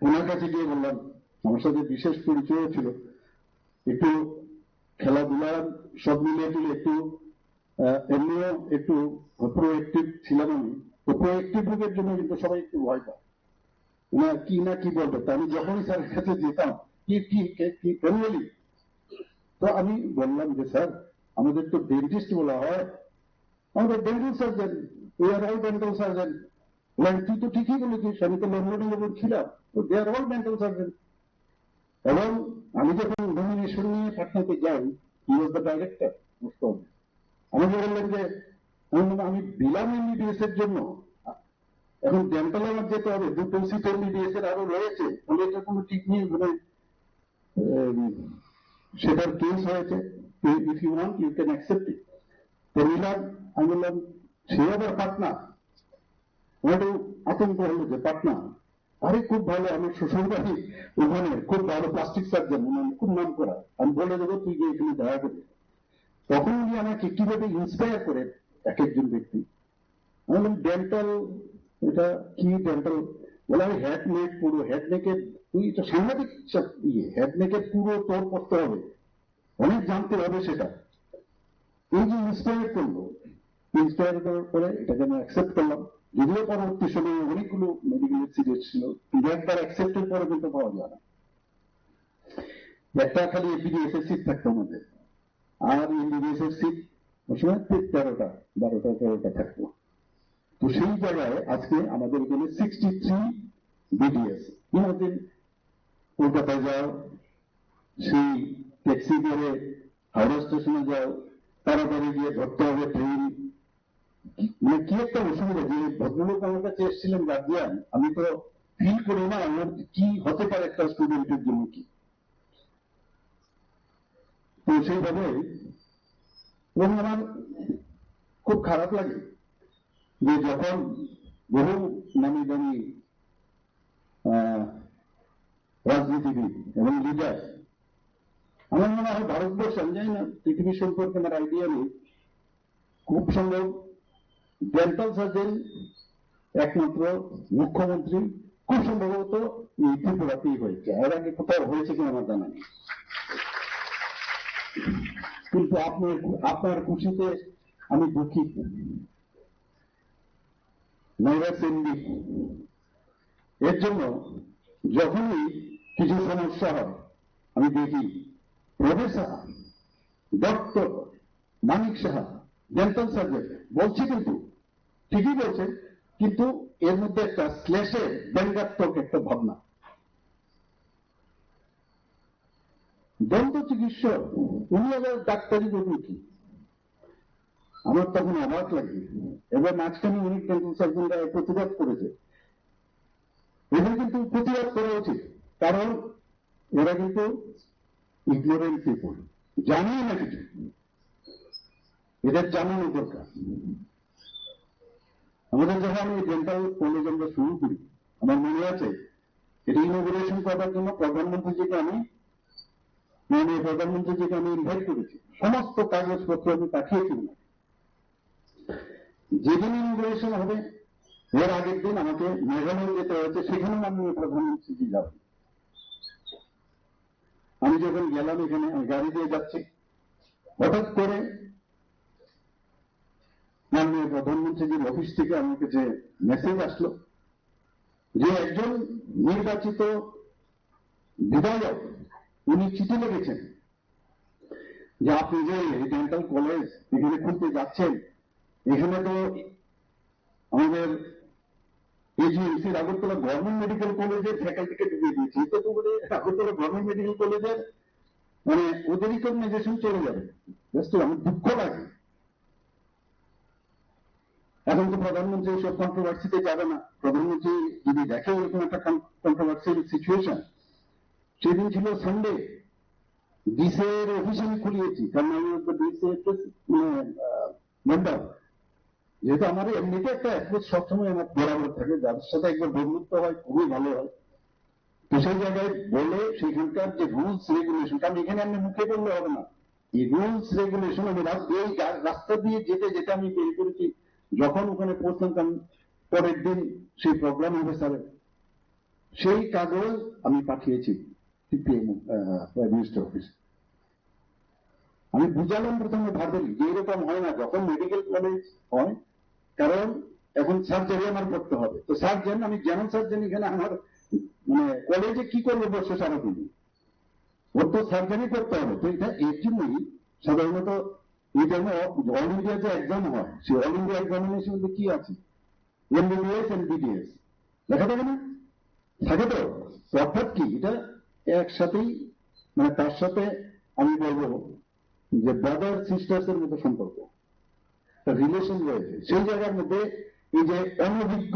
ওনার কাছে গিয়ে বললাম, আমার সাথে বিশেষ পরিচয় ছিল, একটু খেলাধুলার সব মিলিয়ে ছিল, একটু এমনিও একটু প্রোঅ্যাক্টিভ ছিলাম আমি। তো প্রোঅ্যাক্টিভ রোগের জন্য কিন্তু সবাই একটু ভয় পায় না কি বলবে। তা আমি যখনই স্যারের কাছে যেতাম, কি বলি, তো আমি বললাম যে স্যার, আমাদের তো ডেন্টিস্ট বলা হয়, আমাদের dental surgeon, we are all dental surgeon. তুই তো ঠিকই বলেছিস, আমি তো লন্ডনে যখন ছিলাম, তো দে আর অল ডেন্টাল সার্জন। এবং আমি যখন নমিনেশন নিয়ে পাটনাতে যাই, হি ওয়াজ দ্য ডাইরেক্টর। আমাকে বললেন যে আমি বিলাম এমবিবিএস এর জন্য, এখন ডেন্টাল আমার যেতে হবে, দুটো সিট এমবিবিএস এর আরো রয়েছে, ফলে এটা কোনো ঠিক নেই, মানে সেটার কেস হয়েছে, if you want you can accept it. তো নিলাম, আমি বললাম সে আবার পাটনা, একটু আতঙ্ক হলো যে পাটনা, আরে খুব ভালো, আমার শ্বশুর বাড়ি ওখানে, খুব ভালো প্লাস্টিক সার্জন, খুব নাম করা, আমি বলে দেবো তুই গিয়ে এখানে দেখা করবি। তখন উনি আমাকে কিভাবে ইন্সপায়ার করে এক একজন ব্যক্তি। আমি বললাম ডেন্টাল, এটা কি ডেন্টাল, বলে আমি হেড নেক, পুরো হেড নেকের, তুই এটা সাংঘাতিক হেড নেকের পুরো তোর করতে হবে, অনেক জানতে হবে সেটা। এই যে ইন্সপায়ার করলো, ইন্সপায়ার করার পরে এটাকে আমি অ্যাকসেপ্ট করলাম। যদিও পরবর্তী সময়ে অনেকগুলো মেডিকেল সিরিজ ছিল, কিন্তু একবার অ্যাকসেপ্টের পরে কিন্তু পাওয়া যায় না। একটা খালি এপিডিএস এর সিট থাকতো আমাদের, আর এমবিবিএস এর সিট ওই সময় 12টা থাকতো। তো সেই জায়গায় আজকে আমাদের এখানে 63 বিডিএস। ইমাজিন, কলকাতায় যাও, সেই ট্যাক্সি করে হাওড়া স্টেশনে যাও, তাড়াতাড়ি গিয়ে ধরতে হবে ট্রেন, মানে কি একটা অসুবিধা। যে ভদ্রলোক আমার কাছে এসেছিলেন গার্জিয়ান, আমি তো ফিল করি না আমার কি হতে পারে একটা স্টুডেন্টের জন্য কি। তো সেইভাবে, এবং আমার খুব খারাপ লাগে যে যখন বহু নামি দামি রাজনীতিবিদ এবং লিডার, আমার মনে হয় ভারতবর্ষ, আমি জানি না পৃথিবী সম্পর্কে আমার আইডিয়া নেই, খুব সম্ভব ডেন্টাল সার্জন একমাত্র মুখ্যমন্ত্রী খুব সম্ভবত এই ত্রিপুরাতেই হয়েছে, এর আগে কোথাও হয়েছে কিনা আমার জানা নেই। কিন্তু আপনার খুশিতে আমি দুঃখিত। এর জন্য যখনই কিছু সমস্যা হয়, আমি দেখি professor doctor Manik Saha dental surgeon বলছি, কিন্তু ঠিকই বলছে, কিন্তু এর মধ্যে একটা শ্লেষে ব্যঙ্গাত্মক একটা ভাবনা। দন্ত চিকিৎসক, উনি আবার ডাক্তারি করবেন কি, আমার তখন অবাক লাগে। এবার মাঝখানে অনেক ডেন্টাল সার্জনরা প্রতিবাদ করেছে, এদের কিন্তু প্রতিবাদ করা উচিত, কারণ এরা কিন্তু ইগনোরেন্ট পিপল, জানে না কিছু, এদের জানানো দরকার। আমাদের যখন এই ডেন্টাল কলেজ আমরা শুরু করি, আমার মনে আছে এটা ইনোগ্রেশন করার জন্য প্রধানমন্ত্রীজিকে আমি ইনভাইট করেছি, সমস্ত কাগজপত্র আমি পাঠিয়েছিলাম। যেদিন ইনগুরেশন হবে এর আগের দিন আমাকে মেঘালয় যেতে হয়েছে, সেখানে মাননীয় প্রধানমন্ত্রীজি যাবেন। আমি যখন গেলাম, এখানে আমি গাড়ি দিয়ে যাচ্ছি, হঠাৎ করে মাননীয় প্রধানমন্ত্রীজির অফিস থেকে আমার কাছে মেসেজ আসলো যে একজন নির্বাচিত বিধায়ক উনি চিঠি লিখেছেন যে আপনি যে ডেন্টাল কলেজ এখানে খুলতে যাচ্ছেন, এখানে তো আমাদের এজিএমসির আগরতলা গভর্নমেন্ট মেডিকেল কলেজের ফ্যাকাল্টিকে ঢুকিয়ে দিয়েছি, তো বলে আগরতলা গভর্নমেন্ট মেডিকেল কলেজের মানে ওদের রিকগনাইজেশন চলে যাবে। আমার দুঃখ লাগে। এখন তো প্রধানমন্ত্রী সব কন্ট্রোভার্সিতে যাবে না। প্রধানমন্ত্রী যদি দেখে এরকম একটা কন্ট্রোভার্সিয়াল সিচুয়েশন, সেদিন ছিল সানডে, ডিসের অফিস আমি খুলিয়েছি, কারণ আমি মেম্বার, যেহেতু আমার এমনিতে একটা অ্যাপ্রোচ সবসময় আমার বরাবর থাকে, যাদের সাথে একবার বন্ধুত্ব হয় খুবই ভালো হয়। তো সেই জায়গায় বলে সেখানকার যে রুলস রেগুলেশন, কারণ এখানে আমি মুখে বললে হবে না, এই রুলস রেগুলেশন আমি এই রাস্তা দিয়ে যেতে যেতে আমি বের করেছি। যখন ওখানে পৌঁছলাম পরের দিন সেই প্রোগ্রাম অফিসারের সেই কাগজ আমি পাঠিয়েছি প্রাইম মিনিস্টার অফিস। আমি বুঝালাম প্রথমে ভাবেনি যে এরকম হয় না যখন মেডিকেল কলেজ হয়, কারণ এখন সার্জারি আমার করতে হবে। তো সার্জন, আমি যেমন সার্জন এখানে আমার মানে কলেজে কি করবো বসে সারাদিন, ওর তো সার্জারি করতে হবে। তো এটা এর জন্যই সাধারণত এই জন্য অল ইন্ডিয়া যে এক্সাম হয়, সেই অল ইন্ডিয়া এক্সামিনেশন মধ্যে কি আছে, এমবিবিএস এন্ড বিডিএস লেখা থাকে না, থাকে তো। অর্থাৎ কি এটা একসাথেই, মানে তার সাথে আমি বলবো যে ব্রাদার সিস্টার্স এর মধ্যে সম্পর্ক, রিলেশন রয়েছে। সেই জায়গার মধ্যে এই যে অনভিজ্ঞ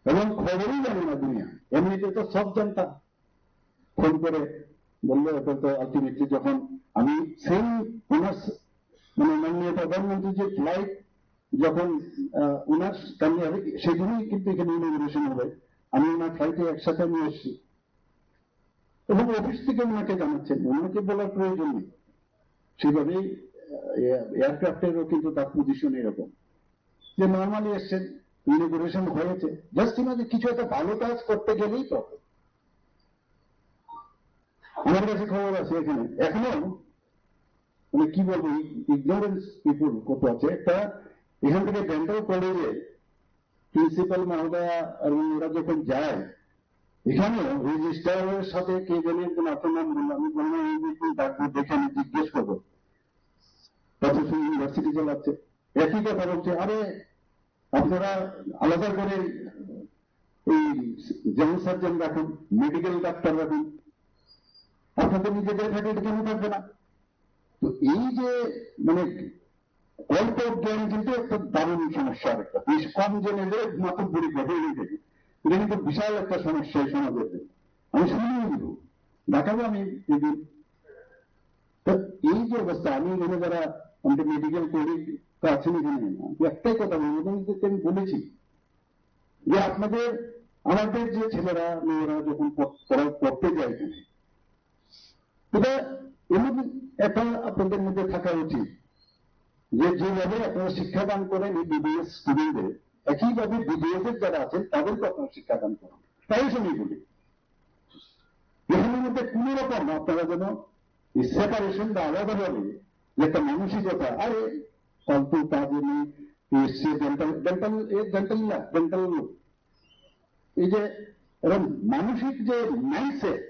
এবং খবরই জানে না দুনিয়া, এমনিতে তো সব জানতাম, ফোন করে বললো। এটা তো আলটিমেটলি যখন আমি সেম ওনার মানে মাননীয় প্রধানমন্ত্রী যে ফ্লাইট যখন ওনার সেদিনই কিন্তু এখানে ইনগুরেশন হবে, আমি ওনার ফ্লাইটে একসাথে নিয়ে এসেছি এবং অফিস থেকে ওনাকে জানাচ্ছেন, ওনাকে বলার প্রয়োজন নেই। সেভাবেই এয়ারক্রাফটেরও কিন্তু তার পজিশন এরকম যে নর্মালি এসছেন, ইনগুরেশন হয়েছে, জাস্ট যে কিছু একটা ভালো কাজ করতে গেলেই তো। আমার কাছে খবর আছে এখানে এখনো মানে কি বলবো, ইগনোরেন্স পিপুল কত আছে। একটা এখান থেকে ডেন্টাল কলেজে প্রিন্সিপাল মহোদয়া এবং ওরা যখন যায়, এখানে রেজিস্ট্রারের সাথে কে জানি একজন আপনার নাম বললাম, আমি বললাম ডাক্তার দেখে আমি জিজ্ঞেস করবো, প্রফেসর ইউনিভার্সিটি চালাচ্ছে, একই কথা বলছে, আরে আপনারা আলাদা করে এই জেনারেল সার্জন রাখুন, মেডিকেল ডাক্তার রাখুন, আপনাদের নিজেদের ফ্যাকাল্টি কেন থাকবে না? তো এই যে মানে অল্প জ্ঞান কিন্তু একটা দারুণ সমস্যা, একটা বেশ কম জেনে যে মাত্র বুড়ি ঘটে থেকে এটা কিন্তু বিশাল একটা সমস্যা সমাজের। আমি শুনিয়ে দিব, দেখাবো আমি এদিন। তো এই যে অবস্থা, আমি এখানে যারা আমাদের মেডিকেল কলেজ আছেন এখানে, একটাই কথা বলবো, আমি বলেছি যে আপনাদের আমাদের যে ছেলেরা মেয়েরা যখন পড়তে যায় এখানে, এটা এমন একটা আপনাদের মধ্যে থাকা উচিত যে যেভাবে আপনারা শিক্ষাদান করেন এই বিবিএস স্টুডেন্টদের, একইভাবে বিবিএস এর যারা আছেন তাদেরকে আপনারা শিক্ষাদান করেন। তাই শুনি বলি এখানের মধ্যে কোন রকম আপনারা যেন এই সেপারেশন বা আলাদাভাবে যে একটা মানসিকতা, আরে ফালতু কাজে নেই এসছে ডেন্টাল এই যে এবং মানসিক যে মাইন্ডসেট,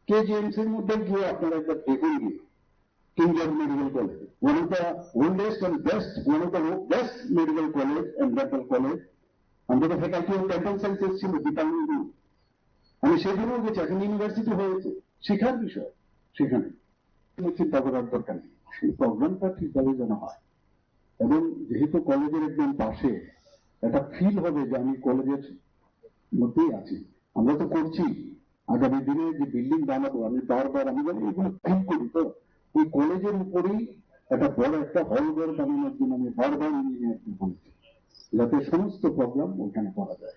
কেজিএমসির মধ্যে গিয়ে আপনারা একবার দেখুন গিয়ে King George Medical College, one of the oldest and one of the best medical college and dental college under the faculty of dental sciences ছিল ডিপার্টমেন্ট। আমি সেখানেও গেছি, এখন ইউনিভার্সিটি হয়েছে, শিক্ষার বিষয় সেখানে চিন্তা করার দরকার নেই, সেই প্রোগ্রামটা ঠিকভাবে যেন হয়। এবং যেহেতু কলেজের একদম পাশে একটা ফিল হবে যে আমি কলেজের মধ্যেই আছি। আমরা তো করছি, আগামী দিনে যে বিল্ডিং বানাবো আমি বারবার আমি এগুলো ফিল করি, তো ওই কলেজের উপরেই একটা বড় একটা হল ঘর বানানোর জন্য আমি বারবার ইঞ্জিনিয়ারকে বলছি যাতে সমস্ত প্রোগ্রাম ওখানে করা যায়।